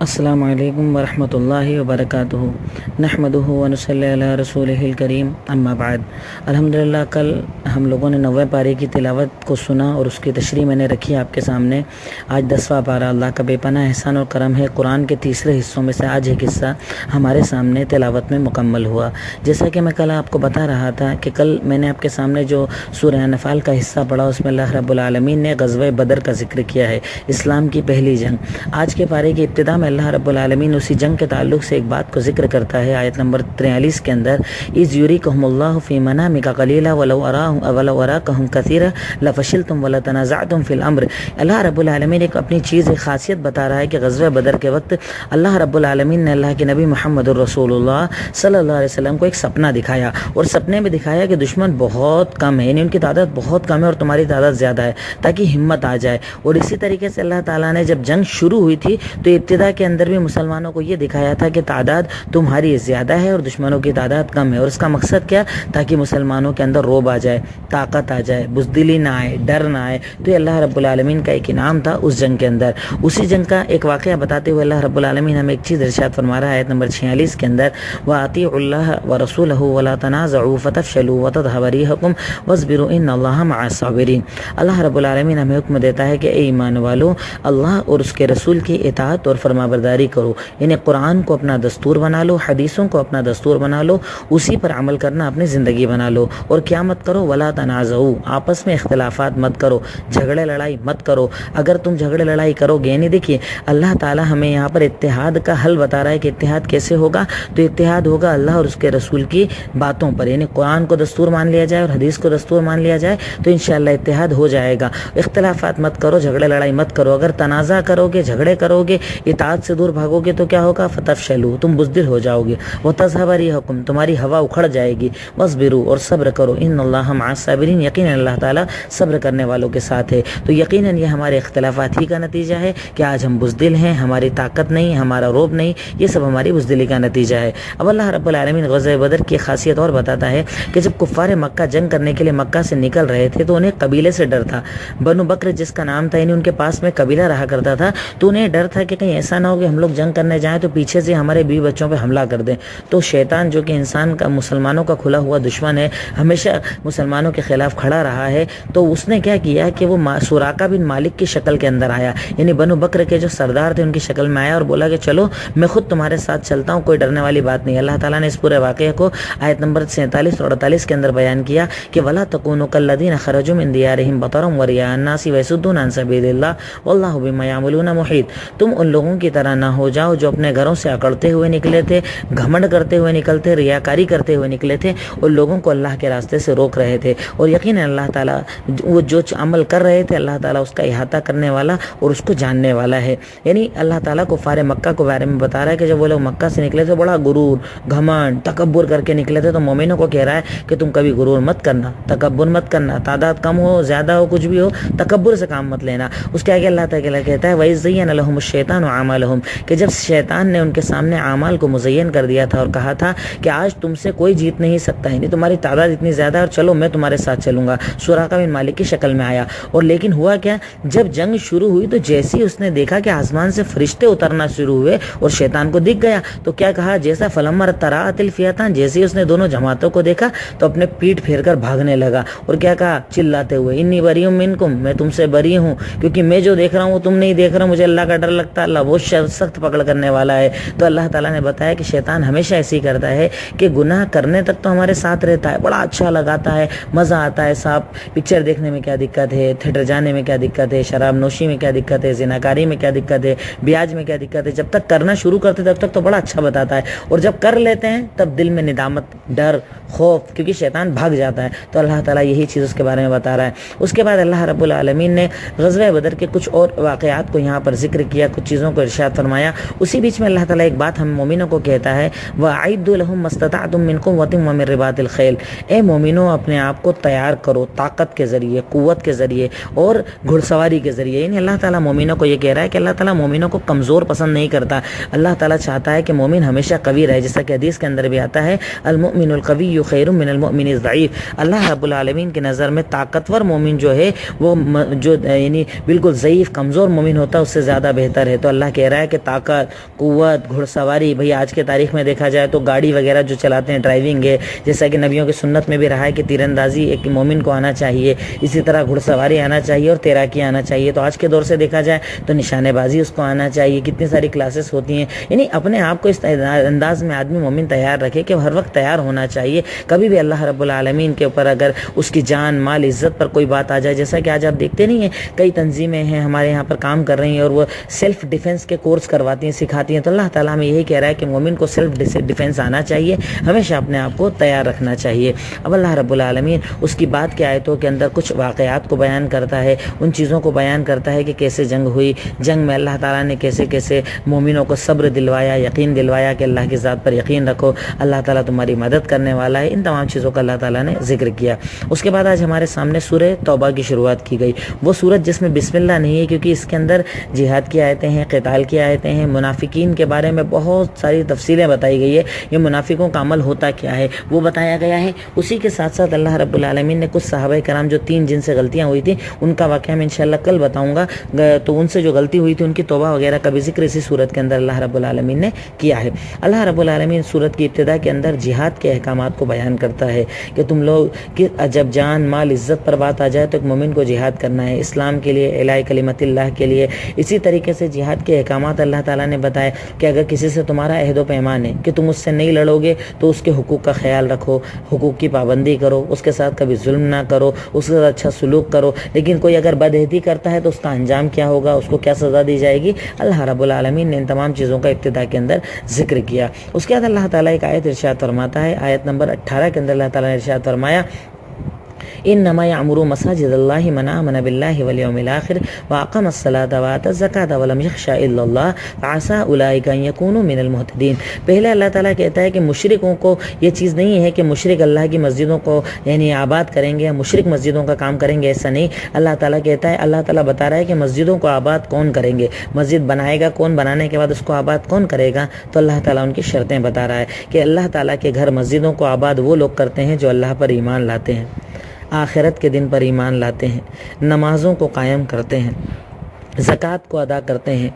السلام علیکم ورحمۃ اللہ وبرکاتہ نحمدہ ونصلی علی رسولہ الکریم اما بعد۔ الحمدللہ کل ہم لوگوں نے 90 پارے کی تلاوت کو سنا اور اس کی تشریح میں نے رکھی آپ کے سامنے۔ آج 10واں پارہ اللہ کا بے پناہ احسان اور کرم ہے، قرآن کے تیسرے حصوں میں سے آج ایک حصہ ہمارے سامنے تلاوت میں مکمل ہوا۔ جیسا کہ میں کل آپ کو بتا رہا تھا کہ کل میں نے آپ کے سامنے جو سورہ انفال کا حصہ پڑھا اس میں اللہ رب العالمین نے غزوہ بدر کا ذکر کیا ہے، اسلام کی پہلی جنگ۔ آج کے پارے کی ابتدا میں اللہ رب العالمین اسی جنگ کے تعلق سے ایک بات کو ذکر کرتا ہے آیت نمبر 43 کے اندر، اذ یریکہم اللہ فی منامک قلیلا ولو اراکہم کثیرا لفشلتم ولتنازعتم فی الامر۔ اللہ رب العالمین ایک اپنی چیز ایک خاصیت بتا رہا ہے کہ غزوہ بدر کے وقت اللہ رب العالمین نے اللہ کے نبی محمد الرسول اللہ صلی اللہ علیہ وسلم کو ایک سپنا دکھایا، اور سپنے میں دکھایا کہ دشمن بہت کم ہے، یعنی ان کی تعداد بہت کم ہے اور تمہاری تعداد زیادہ ہے، تاکہ ہمت آ جائے۔ اور اسی طریقے سے اللہ تعالیٰ نے جب جنگ شروع ہوئی تھی تو ابتدا کے اندر بھی مسلمانوں کو یہ دکھایا تھا کہ تعداد تمہاری زیادہ ہے اور دشمنوں کی تعداد کم ہے، اور اس کا مقصد کیا؟ تاکہ مسلمانوں کے اندر رعب آ جائے، طاقت آ جائے، بزدلی نہ آئے، ڈر نہ آئے۔ تو یہ اللہ رب العالمین کا ایک انعام تھا اس جنگ کے اندر۔ اسی جنگ کا ایک واقعہ بتاتے ہوئے اللہ رب العالمین ہمیں ایک چیز ارشاد فرما رہا ہے آیت نمبر 46 کے اندر، وَأَطِيعُوا اللَّهَ وَرَسُولَهُ وَلَا تَنَازَعُوا فَتَفْشَلُوا وَتَذْهَبَ رِيحُكُمْ وَاصْبِرُوا إِنَّ اللَّهَ مَعَ الصَّابِرِينَ۔ اللہ رب العالمین ہمیں حکم دیتا ہے کہ اے ایمان والو، اللہ اور اس کے رسول کی اطاعت اور فرمانبرداری کرو، یعنی قرآن کو اپنا دستور بنا لو، حدیثوں کو اپنا دستور بنا لو، اسی پر عمل کرنا اپنی زندگی بنا لو، اور کیا مت کرو؟ ولا تنازعوا، آپس میں اختلافات مت کرو، جھگڑے لڑائی مت کرو۔ اگر تم جھگڑے لڑائی کرو گے، یعنی دیکھیے اللہ تعالی ہمیں یہاں پر اتحاد کا حل بتا رہا ہے کہ اتحاد کیسے ہوگا، تو اتحاد ہوگا اللہ اور اس کے رسول کی باتوں پر، یعنی قرآن کو دستور مان لیا جائے اور حدیث کو دستور مان لیا جائے تو انشاءاللہ اتحاد ہو جائے گا۔ اختلافات مت کرو، جھگڑے لڑائی مت کرو۔ اگر تنازع کرو گے، جھگڑے کرو گے، اطاعت سے دور بھاگو گے تو کیا ہوگا؟ فتفشلوا، تم بزدل ہو جاؤ گے، وتذهب ريحكم، تمہاری ہوا اکھڑ جائے گی، واصبروا، اور صبر کرو، ان اللہ مع الصابرین، یقینا اللہ تعالیٰ صبر کرنے والوں کے ساتھ ہے۔ تو یقیناً یہ ہمارے اختلافات ہی کا نتیجہ ہے کہ آج ہم بزدل ہیں، ہماری طاقت نہیں، ہمارا روب نہیں، یہ سب ہماری بزدلی کا نتیجہ ہے۔ اب اللہ رب العالمین غزوہ بدر کی خاصیت اور بتاتا ہے کہ جب کفار مکہ جنگ کرنے کے لیے مکہ سے نکل رہے تھے تو انہیں قبیلے سے ڈر تھا، بنو بکر جس کا نام تھا، یعنی ان کے پاس میں قبیلہ رہا کرتا تھا، تو انہیں ڈر تھا کہ کہیں ایسا نہ ہو کہ ہم لوگ جنگ کرنے جائیں تو پیچھے سے ہمارے بیوی بچوں پہ حملہ کر دیں۔ تو شیطان جو کہ انسان کا، مسلمانوں کا کھلا ہوا دشمن ہے، ہمیشہ مسلمانوں کے خلاف کھڑا رہا ہے، تو اس نے کیا کیا کہ وہ سراقہ بن مالک کی شکل کے اندر آیا، یعنی بنو بکر کے جو سردار تھے ان کی شکل میں آیا اور بولا کہ چلو میں خود تمہارے ساتھ چلتا ہوں، کوئی ڈرنے والی بات نہیں۔ اللہ تعالیٰ نے اس پورے واقعے کو آیت نمبر 47 اور 48 کے اندر بیان کیا کہ وَلَا تَكُونُوا كَالَّذِينَ خَرَجُوا مِن دِيَارِهِمْ بَطَرًا وَرِئَاءَ النَّاسِ وَيَصُدُّونَ عَن سَبِيلِ اللَّهِ وَاللَّهُ بِمَا يَعْمَلُونَ مُحِيطٌ۔ تم ان لوگوں کی طرح نہ ہو جاؤ جو اپنے گھروں سے اکڑتے ہوئے نکلے تھے، گھمنڈ کرتے ہوئے نکلتے، ریاکاری کرتے ہوئے نکلے تھے، اور لوگوں کو اللہ کے راستے سے روک رہے تھے، اور یقیناً اللہ تعالیٰ وہ جو عمل کر رہے تھے اللہ تعالیٰ اس کا احاطہ کرنے والا اور اس کو جاننے والا ہے۔ یعنی اللہ تعالیٰ کو کفار مکہ کے بارے میں بتا رہا ہے کہ جب وہ لوگ مکہ سے نکلے تھے بڑا غرور، گھمنڈ، تکبر کر کے نکلے تھے، تو مومنوں کو کہہ رہا ہے کہ تم کبھی غرور مت کرنا، تکبر مت کرنا، تعداد کم ہو زیادہ ہو کچھ بھی ہو، تکبر سے کام مت لینا۔ اس کے آگے اللہ تعالیٰ کہتا ہے وَإِذْ زَيَّنَ لَهُمُ الشَّيْطَانُ أَعْمَالَهُمْ، کہ جب شیطان نے ان کے سامنے اعمال کو مزین کر دیا تھا اور کہا تھا کہ آج تم سے کوئی جیت نہیں سکتا، یعنی تمہاری تعداد اتنی زیادہ ہے اور چلو میں تمہارے ساتھ چلوں گا، سراقہ بن مالک کی شکل میں آیا۔ اور لیکن ہوا کیا، جب جنگ شروع ہوئی تو جیسے ہی اس نے دیکھا کہ آسمان سے فرشتے اترنا شروع ہوئے اور شیطان کو دکھ گیا، تو کیا کہا، جیسا فلما تراءت الفئتان، جیسے ہی اس نے دونوں جماعتوں کو دیکھا تو اپنے پیٹھ پھیر کر بھاگنے لگا، اور کیا کہا چلاتے ہوئے، انی بری منکم، میں تم سے بری ہوں، کیونکہ میں جو دیکھ رہا ہوں وہ تم نہیں دیکھ رہا، مجھے اللہ کا ڈر لگتا ہے، اللہ بہت سخت پکڑ کرنے والا ہے۔ تو اللہ تعالیٰ نے بتایا کہ شیطان ہمیشہ ایسے ہی کرتا ہے کہ گناہ کرنے تک تو ہمارے ساتھ رہتا ہے، بڑا اچھا لگاتا ہے، مزہ آتا ہے، صاحب پکچر دیکھنے میں کیا دقت ہے، تھیٹر جانے میں کیا دقت ہے، شراب نوشی میں کیا دقت ہے، زناکاری میں کیا دقت ہے، بیاج میں کیا دقت ہے، جب تک کرنا شروع کرتے تب تک تو بڑا اچھا بتاتا ہے، اور جب کر لیتے ہیں تب دل میں ندامت، ڈر، خوف، کیونکہ شیطان بھاگ جاتا ہے۔ تو اللہ تعالیٰ یہی چیز اس کے بارے میں بتا رہا ہے۔ اس کے بعد اللہ رب العالمین نے غزوہ بدر کے کچھ اور واقعات کو یہاں پر ذکر کیا، کچھ چیزوں کو ارشاد فرمایا۔ اسی بیچ میں اللہ تعالیٰ ایک بات ہم مومنوں کو کہتا ہے وَأَعِدُّوا لَهُم مَّا اسْتَطَعْتُم مِّن قُوَّةٍ وَمِن رِّبَاطِ الْخَيْلِ، اے مومنوں اپنے آپ کو تیار کرو طاقت کے ذریعے، قوت کے ذریعے اور گھڑ سواری کے ذریعے۔ یعنی اللہ تعالیٰ مومنوں کو یہ کہہ رہا ہے کہ اللہ تعالیٰ مومنوں کو کمزور پسند نہیں کرتا، اللہ تعالیٰ چاہتا ہے کہ مومن ہمیشہ قوی رہے، جیسا کہ حدیث کے اندر بھی آتا ہے المؤمن القوی القوی خیر من المؤمن الضعیف، اللہ رب العالمین کی نظر میں طاقتور مومن جو ہے وہ جو یعنی بالکل ضعیف کمزور مومن ہوتا ہے اس سے زیادہ بہتر ہے۔ تو اللہ کہہ رہا ہے کہ طاقت، قوت، گھڑ سواری، بھئی آج کے تاریخ میں دیکھا جائے تو گاڑی وغیرہ جو چلاتے ہیں، ڈرائیونگ ہے، جیسا کہ نبیوں کی سنت میں بھی رہا ہے کہ تیر اندازی ایک مومن کو آنا چاہیے، اسی طرح گھڑ سواری آنا چاہیے اور تیراکی آنا چاہیے۔ تو آج کے دور سے دیکھا جائے تو نشانے بازی اس کو آنا چاہیے، کتنی ساری کلاسز ہوتی ہیں، یعنی اپنے آپ کو اس انداز میں آدمی مومن تیار رکھے کہ ہر وقت تیار ہونا چاہیے، کبھی بھی اللہ رب العالمین کے اوپر اگر اس کی جان، مال، عزت پر کوئی بات آ جائے، جیسا کہ آج آپ دیکھتے نہیں ہیں کئی تنظیمیں ہیں ہمارے یہاں پر کام کر رہی ہیں اور وہ سیلف ڈیفنس کے کورس کرواتی ہیں، سکھاتی ہیں، تو اللہ تعالیٰ ہمیں یہی کہہ رہا ہے کہ مومن کو سیلف ڈیفنس آنا چاہیے، ہمیشہ اپنے آپ کو تیار رکھنا چاہیے۔ اب اللہ رب العالمین اس کی بات کے آیتوں کے اندر کچھ واقعات کو بیان کرتا ہے، ان چیزوں کو بیان کرتا ہے کہ کیسے جنگ ہوئی، جنگ میں اللہ تعالیٰ نے کیسے کیسے مومنوں کو صبر دلوایا، یقین دلوایا کہ اللہ کی ذات پر یقین رکھو، اللہ تعالیٰ تمہاری مدد کرنے والا ہے۔ ان تمام چیزوں کا اللہ تعالیٰ نے ذکر کیا۔ اس کے بعد آج ہمارے سامنے سورہ توبہ کی شروعات کی گئی، وہ سورت جس میں بسم اللہ نہیں ہے، کیونکہ اس کے اندر جہاد کی آیتیں ہیں، قتال کی آیتیں ہیں، منافقین کے بارے میں بہت ساری تفصیلیں بتائی گئی ہے، یہ منافقوں کا عمل ہوتا کیا ہے وہ بتایا گیا ہے۔ اسی کے ساتھ ساتھ اللہ رب العالمین نے کچھ صحابہ کرام جو 3 جن سے غلطیاں ہوئی تھیں ان کا واقعہ میں انشاءاللہ کل بتاؤں گا، تو ان سے جو غلطی ہوئی تھی ان کی توبہ وغیرہ کا بھی ذکر اسی سورت کے اندر اللہ رب العالمین نے کیا ہے۔ اللہ رب العالمین سورت کی ابتدا کے اندر جہاد کے احکامات کو بیان کرتا ہے کہ تم لوگ جب جان، مال، عزت پر بات آ جائے تو ایک مومن کو جہاد کرنا ہے، اسلام کے لیے، اعلاء کلمت اللہ کے لیے۔ اسی طریقے سے جہاد کے احکامات اللہ تعالیٰ نے بتایا کہ اگر کسی سے تمہارا عہد و پیمان ہے کہ تم اس سے نہیں لڑو گے تو اس کے حقوق کا خیال رکھو، حقوق کی پابندی کرو، اس کے ساتھ کبھی ظلم نہ کرو، اس کے ساتھ اچھا سلوک کرو۔ لیکن کوئی اگر بدعہدی کرتا ہے تو اس کا انجام کیا ہوگا، اس کو کیا سزا دی جائے گی، اللہ رب العالمین نے ان تمام چیزوں کا ابتدا کے اندر ذکر کیا۔ اس کے بعد اللہ تعالیٰ ایک آیت ارشاد فرماتا ہے، آیت نمبر 18 کے اندر اللہ تعالیٰ نے ارشاد فرمایا انما یعمر مساجد اللہ من آمن باللہ والیوم الآخر واقام الصلاۃ وآتى الزکاۃ ولم یخش الا اللہ فعسى اولئک ان یکونوا من المہتدین۔ پہلے اللہ تعالیٰ کہتا ہے کہ مشرکوں کو یہ چیز نہیں ہے کہ مشرک اللہ کی مسجدوں کو یعنی آباد کریں گے یا مشرک مسجدوں کا کام کریں گے، ایسا نہیں۔ اللہ تعالیٰ کہتا ہے، اللہ تعالیٰ بتا رہا ہے کہ مسجدوں کو آباد کون کریں گے، مسجد بنائے گا کون، بنانے کے بعد اس کو آباد کون کرے گا، تو اللہ تعالیٰ ان کی شرطیں بتا رہا ہے کہ اللہ تعالیٰ کے گھر مسجدوں کو آباد وہ لوگ کرتے ہیں جو اللہ پر ایمان لاتے ہیں، آخرت کے دن پر ایمان لاتے ہیں، نمازوں کو قائم کرتے ہیں، زکوٰۃ کو ادا کرتے ہیں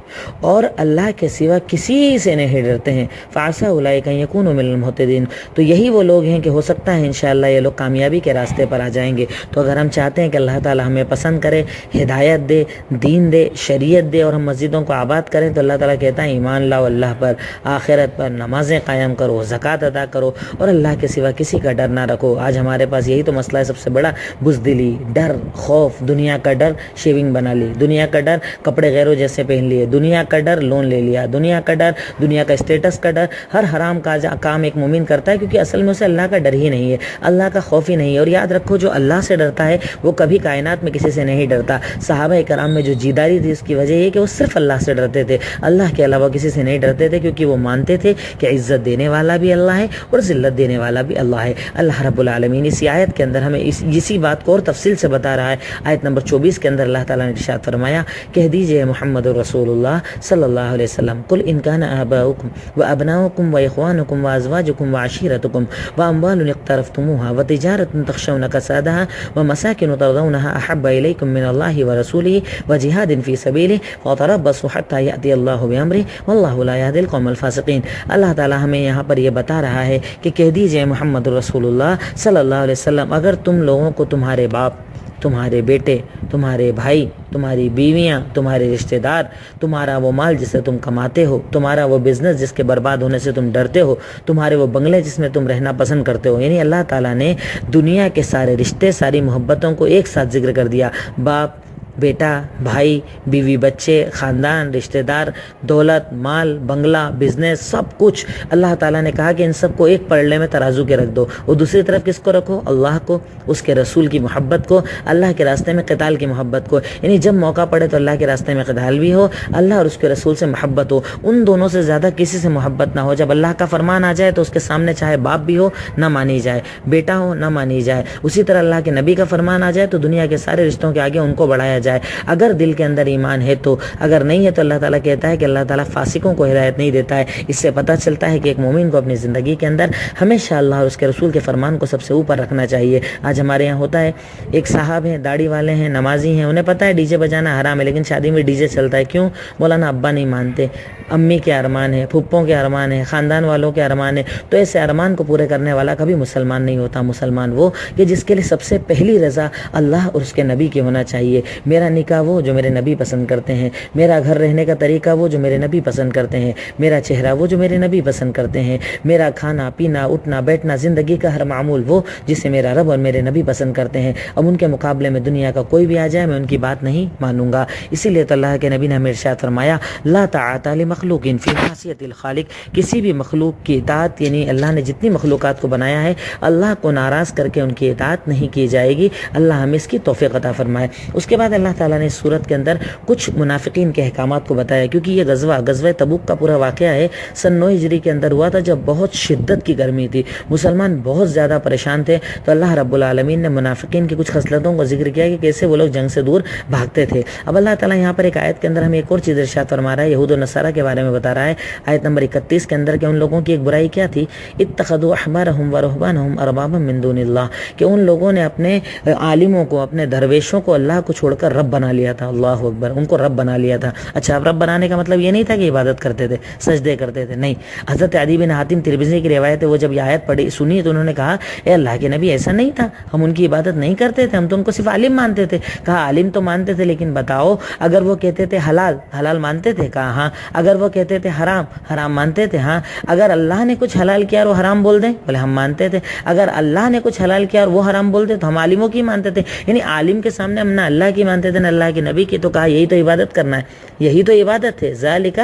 اور اللہ کے سوا کسی سے نہیں ڈرتے ہیں۔ فعسى اولئک ان یکونوا من المہتدین، تو یہی وہ لوگ ہیں کہ ہو سکتا ہے انشاءاللہ یہ لوگ کامیابی کے راستے پر آ جائیں گے۔ تو اگر ہم چاہتے ہیں کہ اللہ تعالیٰ ہمیں پسند کرے، ہدایت دے، دین دے، شریعت دے اور ہم مسجدوں کو آباد کریں، تو اللہ تعالیٰ کہتا ہے ایمان لاؤ اللہ پر، آخرت پر، نمازیں قائم کرو، زکوٰۃ ادا کرو اور اللہ کے سوا کسی کا ڈر نہ رکھو۔ آج ہمارے پاس یہی تو مسئلہ ہے سب سے بڑا، بزدلی، ڈر، خوف، دنیا کا ڈر، شیونگ بنا لی، دنیا کا ڈر، کپڑے غیروں جیسے پہن لیے، دنیا کا ڈر، لون لے لیا، دنیا کا ڈر، دنیا کا اسٹیٹس کا ڈر، ہر حرام کا کام ایک مومن کرتا ہے کیونکہ اصل میں اسے اللہ کا ڈر ہی نہیں ہے، اللہ کا خوف ہی نہیں ہے۔ اور یاد رکھو جو اللہ سے ڈرتا ہے وہ کبھی کائنات میں کسی سے نہیں ڈرتا۔ صحابہ کرام میں جو جیداری تھی اس کی وجہ یہ کہ وہ صرف اللہ سے ڈرتے تھے، اللہ کے علاوہ کسی سے نہیں ڈرتے تھے، کیونکہ وہ مانتے تھے کہ عزت دینے والا بھی اللہ ہے اور ذلت دینے والا بھی اللہ ہے۔ اللہ رب العالمین اسی آیت کے اندر ہمیں اسی بات کو اور تفصیل سے بتا رہا ہے۔ آیت نمبر 24 کے اندر اللہ تعالیٰ نے ارشاد فرمایا، کہہ دیجئے محمد رسول اللہ صلی اللہ علیہ وسلم، قل ان کان آباؤکم وابناؤکم واخوانکم وازواجکم وعشیرتکم واموال اقترفتموها وتجارۃ تخشون کسادها ومساکن ترضونها احب الیکم من اللہ ورسولہ وجہاد فی سبیلہ فتربصوا حتی یأتی اللہ بامرہ واللہ لا یہدی القوم الفاسقین۔ اللہ تعالی ہمیں یہاں پر یہ بتا رہا ہے کہ کہہ دیجئے محمد رسول اللہ صلی اللہ علیہ وسلم، اگر تم لوگوں کو تمہارے باپ، تمہارے بیٹے، تمہارے بھائی، تمہاری بیویاں، تمہارے رشتہ دار، تمہارا وہ مال جس سے تم کماتے ہو، تمہارا وہ بزنس جس کے برباد ہونے سے تم ڈرتے ہو، تمہارے وہ بنگلے جس میں تم رہنا پسند کرتے ہو، یعنی اللہ تعالیٰ نے دنیا کے سارے رشتے، ساری محبتوں کو ایک ساتھ ذکر کر دیا، باپ، بیٹا، بھائی، بیوی، بچے، خاندان، رشتہ دار، دولت، مال، بنگلہ، بزنس، سب کچھ اللہ تعالیٰ نے کہا کہ ان سب کو ایک پلڑے میں ترازو کے رکھ دو، اور دوسری طرف کس کو رکھو؟ اللہ کو، اس کے رسول کی محبت کو، اللہ کے راستے میں قتال کی محبت کو، یعنی جب موقع پڑے تو اللہ کے راستے میں قتال بھی ہو، اللہ اور اس کے رسول سے محبت ہو، ان دونوں سے زیادہ کسی سے محبت نہ ہو۔ جب اللہ کا فرمان آ جائے تو اس کے سامنے چاہے باپ بھی ہو نہ مانی جائے، بیٹا ہو نہ مانی جائے، اسی طرح اللہ کے نبی کا فرمان آ جائے تو دنیا کے سارے رشتوں کے آگے ان کو بڑھایا جائے، جائے. اگر دل کے اندر ایمان ہے تو, اگر نہیں ہے تو اللہ تعالیٰ کہتا ہے کہ اللہ تعالیٰ فاسقوں کو ہدایت نہیں دیتا ہے. اس سے پتہ چلتا ہے کہ ایک مومن کو اپنی زندگی کے اندر ہمیشہ اللہ اور اس کے رسول کے فرمان کو سب سے اوپر رکھنا چاہیے. آج ہمارے یہاں ہوتا ہے, ایک صاحب ہیں, داڑھی والے ہیں, نمازی ہیں, انہیں پتہ ہے ڈی جے بجانا حرام ہے, لیکن شادی میں ڈی جے چلتا ہے. کیوں؟ مولانا ابا نہیں مانتے, امی کے ارمان ہے, پھپھوں کے ارمان ہے, خاندان والوں کے ارمان ہے. تو ایسے ارمان کو پورے کرنے والا کبھی مسلمان نہیں ہوتا. مسلمان وہ کہ جس کے لیے سب سے پہلی رضا اللہ اور اس کے نبی کی ہونا چاہیے. میرا نکاح وہ جو میرے نبی پسند کرتے ہیں, میرا گھر رہنے کا طریقہ وہ جو میرے نبی پسند کرتے ہیں, میرا چہرہ وہ جو میرے نبی پسند کرتے ہیں, میرا کھانا پینا اٹھنا بیٹھنا زندگی کا ہر معمول وہ جسے میرا رب اور میرے نبی پسند کرتے ہیں. اب ان کے مقابلے میں دنیا کا کوئی بھی آ جائے میں ان کی بات نہیں مانوں گا. اسی لیے تو اللہ کے نبی نے ہمیں ارشاد فرمایا, لا طاعت لمخلوق فی معصیۃ الخالق. کسی بھی مخلوق کی اطاعت, یعنی اللہ نے جتنی مخلوقات کو بنایا ہے اللہ کو ناراض کر کے ان کی اطاعت نہیں کی جائے گی. اللہ ہمیں اس کی توفیق عطا فرمائے. اس کے بعد اللہ تعالیٰ نے اس سورت کے اندر کچھ منافقین کے احکامات کو بتایا, کیونکہ یہ غزوہ تبوک کا پورا واقعہ ہے سن 9 ہجری کے اندر ہوا تھا, جب بہت شدت کی گرمی تھی, مسلمان بہت زیادہ پریشان تھے. تو اللہ رب العالمین نے منافقین کی کچھ خصلتوں کو ذکر کیا کہ کیسے وہ لوگ جنگ سے دور بھاگتے تھے. اب اللہ تعالیٰ یہاں پر ایک آیت کے اندر ہمیں ایک اور چیز ارشاد فرما رہا ہے, یہود و نصارہ کے بارے میں بتا رہا ہے. آیت نمبر 31 کے اندر کہ ان لوگوں کی ایک برائی کیا تھی, اتخذوا احبارهم ورهبانهم اربابا من دون اللہ, کہ ان لوگوں نے اپنے عالموں کو, اپنے درویشوں کو اللہ کو چھوڑ کر رب بنا لیا تھا. اللہ اکبر, ان کو رب بنا لیا تھا. اچھا, اب رب بنانے کا مطلب یہ نہیں تھا کہ عبادت کرتے تھے, سجدے کرتے تھے, نہیں. حضرت عدی بن حاتم ترمذی کی روایت ہے, وہ جب یہ آیت پڑھی سنی تو انہوں نے کہا, اے اللہ کے نبی ایسا نہیں تھا, ہم ان کی عبادت نہیں کرتے تھے, ہم تو ان کو صرف عالم مانتے تھے. کہا عالم تو مانتے تھے, لیکن بتاؤ اگر وہ کہتے تھے حلال مانتے تھے؟ کہا ہاں. اگر وہ کہتے تھے حرام مانتے تھے؟ ہاں. اگر اللہ نے کچھ حلال کیا اور وہ حرام بول دیں؟ بولے ہم مانتے تھے. اگر اللہ نے کچھ حلال کیا اور وہ حرام بول دیں تو ہم عالموں کی مانتے تھے. یعنی عالم کے سامنے ہم نہ اللہ کی مانتے تھے نہ اللہ کے نبی کی. تو کہا یہی تو عبادت کرنا ہے, یہی تو عبادت ہے. ذالک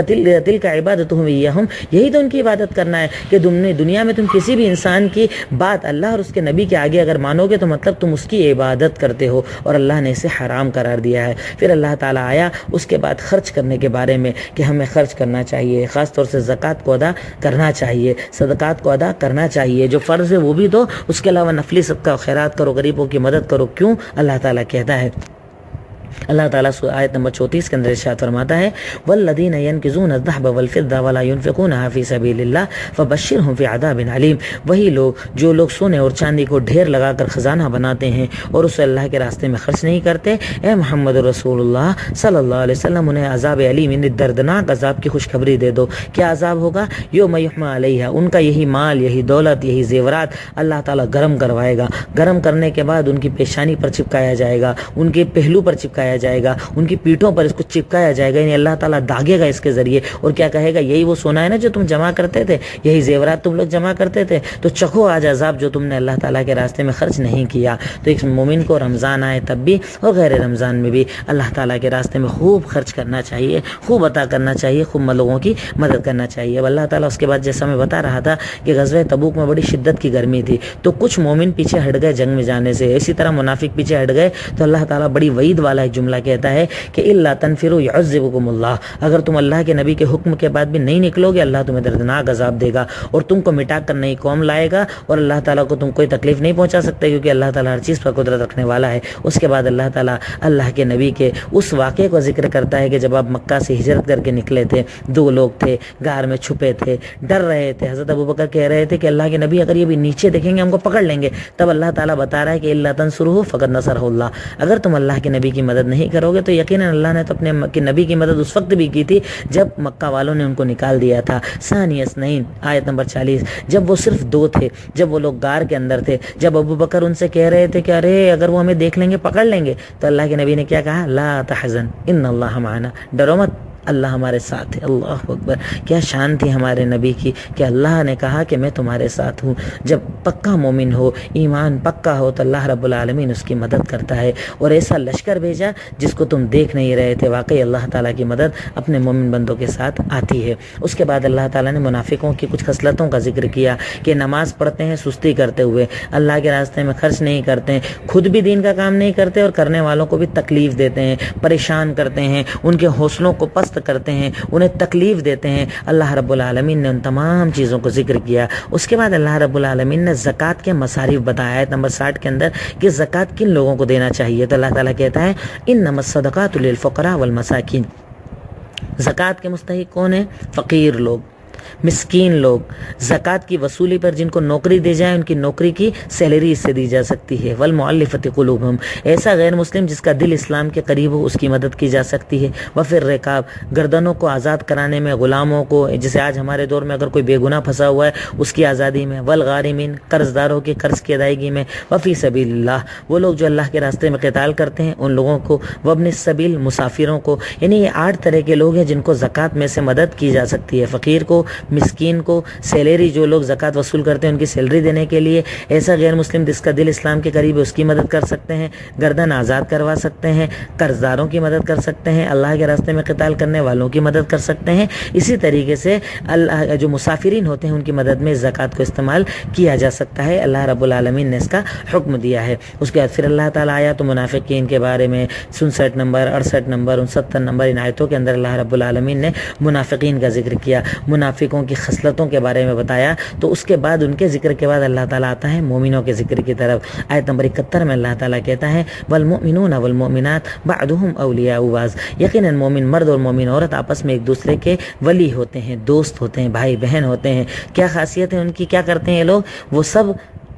تلک عبادتہم ایہم, یہی تو ان کی عبادت کرنا ہے کہ دنیا میں تم کسی بھی انسان کی بات اللہ اور اس کے نبی کے آگے اگر مانو گے تو مطلب تم اس کی عبادت کرتے ہو, اور اللہ نے اسے حرام قرار دیا ہے. پھر اللہ تعالیٰ آیا اس کے بعد خرچ کرنے کے بارے میں کہ ہمیں خرچ کرنا چاہیے, خاص طور سے زکوٰۃ کو ادا کرنا چاہیے, صدقات کو ادا کرنا چاہیے. جو فرض ہے وہ بھی دو, اس کے علاوہ نفلی صدقہ و خیرات کرو, غریبوں کی مدد کرو. کیوں؟ اللہ تعالیٰ کہتا ہے. اللہ تعالیٰ آیت نمبر 34 کے اندر ارشاد فرماتا ہے, والذین ینکزون الذهب والفضة ولا ينفقونها فی سبیل اللہ فبشرهم بعذاب علیم. وہی لوگ جو لوگ سونے اور چاندی کو ڈھیر لگا کر خزانہ بناتے ہیں اور اسے اللہ کے راستے میں خرچ نہیں کرتے, اے محمد رسول اللہ صلی اللہ علیہ وسلم انہیں عذاب علیم, یعنی دردناک عذاب کی خوشخبری دے دو. کیا عذاب ہوگا؟ یوم یحمى علیہا, ان کا یہی مال, یہی دولت, یہی زیورات اللہ تعالیٰ گرم کروائے گا. گرم کرنے کے بعد ان کی پیشانی پر چپکایا جائے گا, ان کے پہلو پر چپکایا جائے گا, ان کی پیٹھوں پر اس کو چپکایا جائے گا. یعنی اللہ تعالیٰ داغے گا اس کے ذریعے, اور کیا کہے گا, یہی وہ سونا ہے نا جو تم جمع کرتے تھے, یہی زیورات تم لوگ جمع کرتے تھے, تو چکھو آج عذاب جو تم نے اللہ تعالیٰ کے راستے میں خرچ نہیں کیا. تو ایک مومن کو رمضان آئے تب بھی اور غیر رمضان میں بھی اللہ تعالیٰ کے راستے میں خوب خرچ کرنا چاہیے, خوب عطا کرنا چاہیے, خوب لوگوں کی مدد کرنا چاہیے. اب اللہ تعالیٰ اس کے بعد جیسا میں بتا رہا تھا کہ غزوہ تبوک میں بڑی شدت کی گرمی تھی, تو کچھ مومن پیچھے ہٹ گئے جنگ میں جانے سے, اسی طرح منافق پیچھے ہٹ گئے. تو اللہ تعالیٰ بڑی وعید والا ایک جملہ کہتا ہے کہ الا تنفروا يعذبكم اللہ, اگر تم اللہ کے نبی کے حکم کے بعد بھی نہیں نکلو گے اللہ تمہیں دردناک عذاب دے گا, اور تم کو مٹا کر نئی قوم لائے گا, اور اللہ تعالیٰ کو تم کوئی تکلیف نہیں پہنچا سکتے, کیونکہ اللہ تعالیٰ ہر چیز پر قدرت رکھنے والا ہے. اس کے بعد اللہ تعالیٰ اللہ کے نبی کے اس واقعے کو ذکر کرتا ہے کہ جب آپ مکہ سے ہجرت کر کے نکلے تھے, 2 لوگ تھے غار میں چھپے تھے, ڈر رہے تھے. حضرت ابوبکر کہہ رہے تھے کہ اللہ کے نبی اگر یہ بھی نیچے دیکھیں گے ہم کو پکڑ لیں گے. تب اللہ تعالیٰ بتا رہا ہے کہ الا تنصروه فقد نصره اللہ, اگر تم اللہ کے نبی کی مدد نہیں کرو گے تو یقیناً اللہ نے تو اپنے نبی کی مدد اس وقت بھی کی تھی جب مکہ والوں نے ان کو نکال دیا تھا. ثانی اثنین آیت نمبر 40, جب وہ صرف 2 تھے, جب وہ لوگ غار کے اندر تھے, جب ابوبکر ان سے کہہ رہے تھے کہ ارے اگر وہ ہمیں دیکھ لیں گے پکڑ لیں گے, تو اللہ کے نبی نے کیا کہا, لا تحزن ان اللہ معنا, ڈرو مت اللہ ہمارے ساتھ ہے. اللہ اکبر, کیا شان تھی ہمارے نبی کی کہ اللہ نے کہا کہ میں تمہارے ساتھ ہوں. جب پکا مومن ہو, ایمان پکا ہو, تو اللہ رب العالمین اس کی مدد کرتا ہے, اور ایسا لشکر بھیجا جس کو تم دیکھ نہیں رہے تھے. واقعی اللہ تعالیٰ کی مدد اپنے مومن بندوں کے ساتھ آتی ہے. اس کے بعد اللہ تعالیٰ نے منافقوں کی کچھ خصلتوں کا ذکر کیا کہ نماز پڑھتے ہیں سستی کرتے ہوئے, اللہ کے راستے میں خرچ نہیں کرتے ہیں, خود بھی دین کا کام نہیں کرتے اور کرنے والوں کو بھی تکلیف دیتے ہیں, پریشان کرتے ہیں, ان کے حوصلوں کو پست سخت کرتے ہیں، انہیں تکلیف دیتے ہیں، اللہ رب العالمین نے ان تمام چیزوں کو ذکر کیا۔ اس کے بعد اللہ رب العالمین نے زکوٰۃ کے مصارف بتایا آیت نمبر 60 کے اندر کہ زکوٰۃ کن لوگوں کو دینا چاہیے۔ تو اللہ تعالیٰ کہتا ہے انما الصدقات للفقراء والمساکین، زکوٰۃ کے مستحق کون ہیں؟ فقیر لوگ، مسکین لوگ۔ زکوٰۃ کی وصولی پر جن کو نوکری دی جائے ان کی نوکری کی سیلری اس سے دی جا سکتی ہے۔ والمؤلفۃ قلوبہم، ایسا غیر مسلم جس کا دل اسلام کے قریب ہو اس کی مدد کی جا سکتی ہے۔ وفی الرقاب، گردنوں کو آزاد کرانے میں، غلاموں کو، جیسے آج ہمارے دور میں اگر کوئی بے گناہ پھنسا ہوا ہے اس کی آزادی میں۔ والغارمین، قرض داروں کے قرض کی ادائیگی میں۔ وفی سبیل اللہ، وہ لوگ جو اللہ کے راستے میں قتال کرتے ہیں ان لوگوں کو۔ وابن السبیل، مسافروں کو۔ یعنی یہ 8 طرح کے لوگ ہیں جن کو زکوٰۃ میں سے مدد کی جا سکتی ہے۔ فقیر کو، مسکین کو، سیلری جو لوگ زکوٰۃ وصول کرتے ہیں ان کی سیلری دینے کے لیے، ایسا غیر مسلم جس کا دل اسلام کے قریب ہے اس کی مدد کر سکتے ہیں، گردن آزاد کروا سکتے ہیں، قرض داروں کی مدد کر سکتے ہیں، اللہ کے راستے میں قتال کرنے والوں کی مدد کر سکتے ہیں۔ اسی طریقے سے اللہ جو مسافرین ہوتے ہیں ان کی مدد میں زکوٰۃ کو استعمال کیا جا سکتا ہے۔ اللہ رب العالمین نے اس کا حکم دیا ہے۔ اس کے بعد پھر اللہ تعالیٰ آیا تو منافقین کے بارے میں 67 نمبر 68 نمبر 69 نمبر ان آیتوں کے اندر اللہ رب العالمین نے منافقین کا ذکر کیا، منافقوں کی خصلتوں کے بارے میں بتایا۔ تو اس کے بعد ان کے ذکر کے بعد اللہ تعالیٰ آتا ہے مومنوں کے ذکر کی طرف۔ آیت نمبر 71 میں اللہ تعالیٰ کہتا ہے والمؤمنون والمؤمنات بعضهم اولیاء بعض، یقیناً مومن مرد اور مومن عورت آپس میں ایک دوسرے کے ولی ہوتے ہیں، دوست ہوتے ہیں، بھائی بہن ہوتے ہیں۔ کیا خاصیت ہے ان کی؟ کیا کرتے ہیں یہ لوگ؟ وہ سب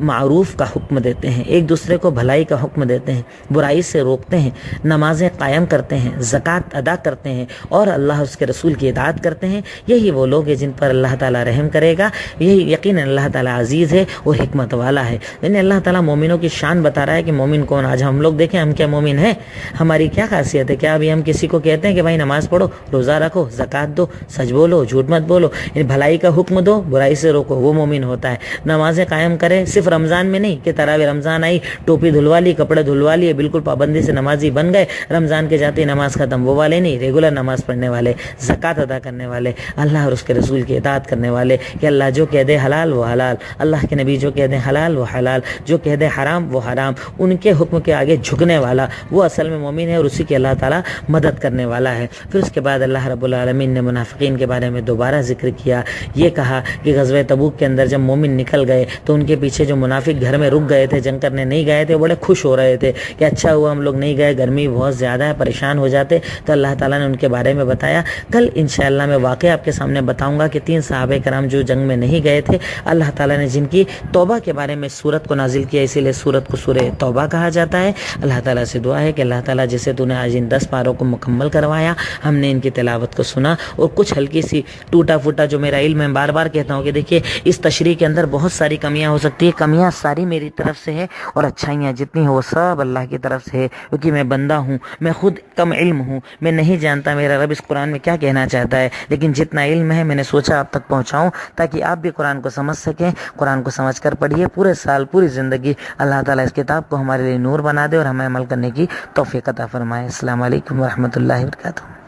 معروف کا حکم دیتے ہیں، ایک دوسرے کو بھلائی کا حکم دیتے ہیں، برائی سے روکتے ہیں، نمازیں قائم کرتے ہیں، زکوٰۃ ادا کرتے ہیں اور اللہ اس کے رسول کی اطاعت کرتے ہیں۔ یہی وہ لوگ ہیں جن پر اللہ تعالیٰ رحم کرے گا۔ یہی یقیناً اللہ تعالیٰ عزیز ہے اور حکمت والا ہے۔ یعنی اللہ تعالیٰ مومنوں کی شان بتا رہا ہے کہ مومن کون۔ آج ہم لوگ دیکھیں ہم کیا مومن ہیں، ہماری کیا خاصیت ہے؟ کیا ابھی ہم کسی کو کہتے ہیں کہ بھائی نماز پڑھو، روزہ رکھو، زکوٰۃ دو، سچ بولو، جھوٹ مت بولو، یعنی بھلائی کا حکم دو، برائی سے روکو، وہ مومن ہوتا ہے۔ نمازیں قائم کرے، صرف رمضان میں نہیں کہ تراویح رمضان آئی ٹوپی دھلوا لی، کپڑے دھلوا لیے، بالکل پابندی سے نمازی بن گئے، رمضان کے جاتے ہی نماز ختم، وہ والے نہیں، ریگولر نماز پڑھنے والے، زکوٰۃ ادا کرنے والے، اللہ اور اس کے رسول کی اطاعت کرنے والے کہ اللہ جو کہہ دے حلال وہ حلال، اللہ کے نبی جو کہہ دے حلال وہ حلال، جو کہہ دے حرام وہ حرام، ان کے حکم کے آگے جھکنے والا وہ اصل میں مومن ہے اور اسی کی اللہ تعالیٰ مدد کرنے والا ہے۔ پھر اس کے بعد اللہ رب العالمین نے منافقین کے بارے میں دوبارہ ذکر کیا، یہ کہا کہ غزوہ تبوک کے اندر جب مومن نکل گئے تو ان کے پیچھے جو منافق گھر میں رک گئے تھے، جنگ کرنے نہیں گئے تھے، بڑے خوش ہو رہے تھے کہ اچھا ہوا ہم لوگ نہیں گئے، گرمی بہت زیادہ ہے، پریشان ہو جاتے۔ تو اللہ تعالیٰ نے ان کے بارے میں بتایا۔ کل انشاءاللہ میں واقعہ آپ کے سامنے بتاؤں گا کہ 3 صحابہ کرام جو جنگ میں نہیں گئے تھے، اللہ تعالیٰ نے جن کی توبہ کے بارے میں سورت کو نازل کیا، اسی لیے سورت کو سورہ توبہ کہا جاتا ہے۔ اللہ تعالیٰ سے دعا ہے کہ اللہ تعالیٰ جیسے تو نے آج ان 10 پاروں کو مکمل کروایا، ہم نے ان کی تلاوت کو سنا اور کچھ ہلکی سی ٹوٹا پھوٹا جو میرا علم ہے، بار بار کہتا ہوں کہ دیکھیے اس تشریح کے اندر بہت ساری کمیاں ہو سکتی ہے، کمیاں ساری میری طرف سے ہے اور اچھائیاں جتنی ہیں وہ سب اللہ کی طرف سے ہے، کیونکہ میں بندہ ہوں، میں خود کم علم ہوں، میں نہیں جانتا میرا رب اس قرآن میں کیا کہنا چاہتا ہے، لیکن جتنا علم ہے میں نے سوچا آپ تک پہنچاؤں تاکہ آپ بھی قرآن کو سمجھ سکیں۔ قرآن کو سمجھ کر پڑھیے، پورے سال پوری زندگی اللہ تعالیٰ اس کتاب کو ہمارے لیے نور بنا دے اور ہمیں عمل کرنے کی توفیق عطا فرمائے۔ السلام علیکم ورحمۃ اللہ وبرکاتہ۔